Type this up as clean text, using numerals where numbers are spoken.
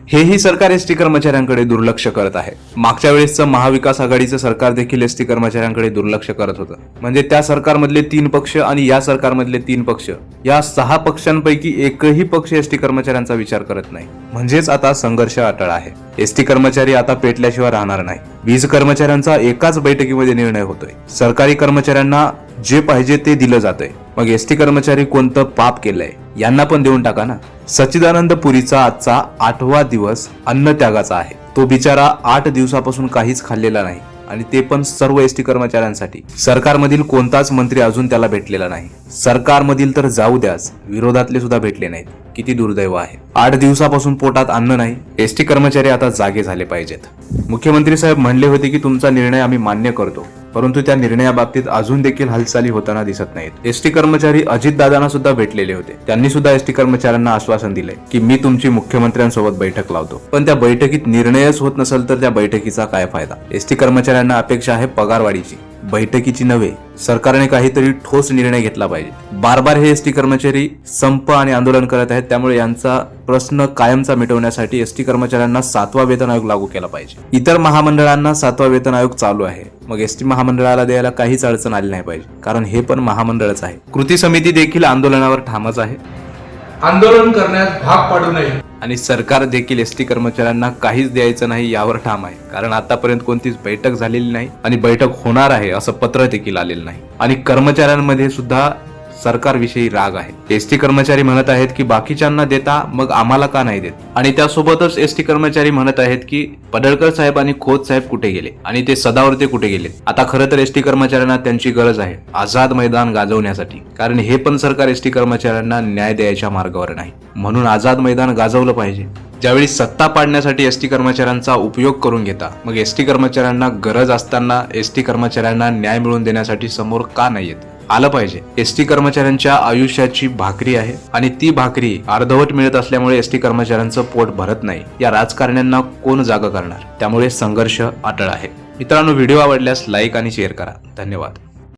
हेही सरकार एसटी कर्मचाऱ्यांकडे दुर्लक्ष करत आहे। मागच्या वेळेसचं महाविकास आघाडीचं सरकार देखील एसटी कर्मचाऱ्यांकडे दुर्लक्ष करत होतं। म्हणजे त्या सरकारमधले 3 पक्ष आणि या सरकारमधले 3 पक्ष, या 6 पक्षांपैकी एकही पक्ष एसटी कर्मचाऱ्यांचा विचार करत नाही। म्हणजेच आता संघर्ष अटळ आहे। एसटी कर्मचारी आता पेटल्याशिवाय राहणार नाही। वीज कर्मचाऱ्यांचा एकाच बैठकीमध्ये निर्णय होतोय। सरकारी कर्मचाऱ्यांना जे पाहिजे ते दिलं जातंय। मग एसटी कर्मचारी कोणतं पाप केलंय यांना पण देऊन टाका ना। सच्चिदानंद पुरीचा आजचा 8वा दिवस अन्न त्यागाचा आहे। तो बिचारा 8 दिवसापासून काहीच खाल्लेला नाही आणि ते पण सर्व एसटी कर्मचाऱ्यांसाठी। सरकारमधील कोणताच मंत्री अजून त्याला भेटलेला नाही। सरकारमधील तर जाऊ द्याच, विरोधातले सुद्धा भेटले नाहीत। किती दुर्दैव आहे। 8 दिवसापासून पोटात अन्न नाही। एसटी कर्मचारी आता जागे झाले पाहिजेत। मुख्यमंत्री साहेब म्हणले होते की तुमचा निर्णय आम्ही मान्य करतो, परंतु त्या निर्णयाबाबतीत अजून देखील हालचाली होताना दिसत नाहीत। एसटी कर्मचारी अजितदादांना सुद्धा भेटलेले होते। त्यांनी सुद्धा एसटी कर्मचाऱ्यांना आश्वासन दिले की मी तुमची मुख्यमंत्र्यांसोबत बैठक लावतो, पण त्या बैठकीत निर्णयच होत नसेल तर त्या बैठकीचा काय फायदा। एसटी कर्मचाऱ्यांना अपेक्षा आहे पगारवाढीची, बैठकीची नव्हे। सरकारने काहीतरी ठोस निर्णय घेतला पाहिजे। बार हे एसटी कर्मचारी संप आणि आंदोलन करत आहेत, त्यामुळे यांचा प्रश्न कायमचा मिटवण्यासाठी एसटी कर्मचाऱ्यांना 7वा वेतन आयोग लागू केला पाहिजे। इतर महामंडळांना 7वा वेतन आयोग चालू आहे, मग एसटी महामंडळाला द्यायला काहीच अडचण आली नाही पाहिजे, कारण हे पण महामंडळच आहे। कृती समिती देखील आंदोलनावर ठामच आहे। आंदोलन करण्यास भाग पाडू नये आणि सरकार देखील एसटी कर्मचाऱ्यांना काहीच द्यायचं नाही यावर ठाम आहे, कारण आतापर्यंत कोणतीच बैठक झालेली नाही आणि बैठक होणार आहे असं पत्र देखील आलेलं नाही। आणि कर्मचाऱ्यांमध्ये सुद्धा सरकारविषयी राग आहे। एसटी कर्मचारी म्हणत आहेत की बाकीच्यांना देता मग आम्हाला का नाही देत, आणि त्यासोबतच एसटी कर्मचारी म्हणत आहेत की पडळकर साहेब आणि खोत साहेब कुठे गेले आणि ते सदावर्ते कुठे गेले। आता खरं तर एसटी कर्मचाऱ्यांना त्यांची गरज आहे आझाद मैदान गाजवण्यासाठी, कारण हे पण सरकार एसटी कर्मचाऱ्यांना न्याय द्यायच्या मार्गावर नाही, म्हणून आझाद मैदान गाजवलं पाहिजे। ज्यावेळी सत्ता पाडण्यासाठी एसटी कर्मचाऱ्यांचा उपयोग करून घेता, मग एसटी कर्मचाऱ्यांना गरज असताना एसटी कर्मचाऱ्यांना न्याय मिळवून देण्यासाठी समोर का नाही येत, आलं पाहिजे। एसटी कर्मचाऱ्यांच्या आयुष्याची भाकरी आहे आणि ती भाकरी अर्धवट मिळत असल्यामुळे एसटी कर्मचाऱ्यांचं पोट भरत नाही। या राजकारण्यांना कोण जागा करणार, त्यामुळे संघर्ष अटळ आहे। मित्रांनो, व्हिडिओ आवडल्यास लाईक आणि शेअर करा। धन्यवाद।